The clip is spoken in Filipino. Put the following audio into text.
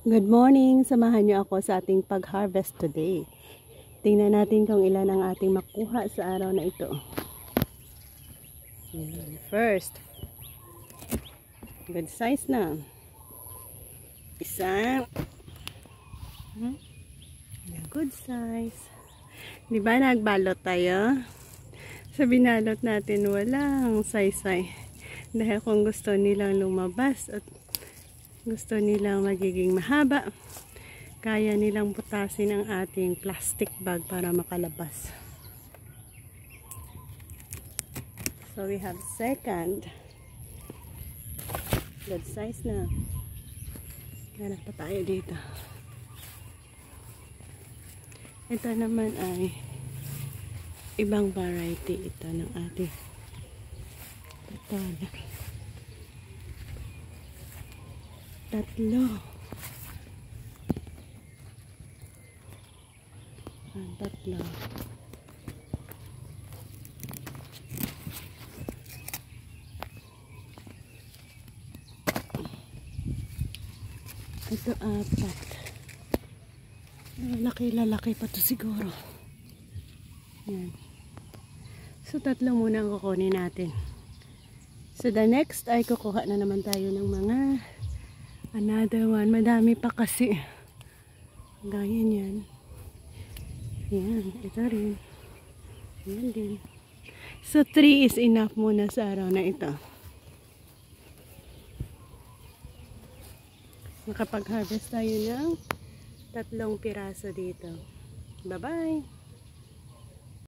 Good morning! Samahan niyo ako sa ating pag-harvest today. Tingnan natin kung ilan ang ating makuha sa araw na ito. First, good size na. Isa. Good size. Di ba nagbalot tayo? Sa binalot natin walang saysay. Dahil kung gusto nilang lumabas at gusto nilang magiging mahaba, kaya nilang putasin ang ating plastic bag para makalabas. So we have second. Good size na. Hanap pa tayo dito. Ito naman ay ibang variety ito ng ating patola. Tatlo. Tatlo. Ito apat. Lalaki pa to siguro. Yan. So tatlo muna ang kukunin natin. So the next ay kukuha na naman tayo ng mga another one. Madami pa kasi. Gaya niyan. Yan. Ito rin. Yan din. So 3 is enough muna sa araw na ito. Makapag-harvest tayo ng 3 piraso dito. Bye-bye!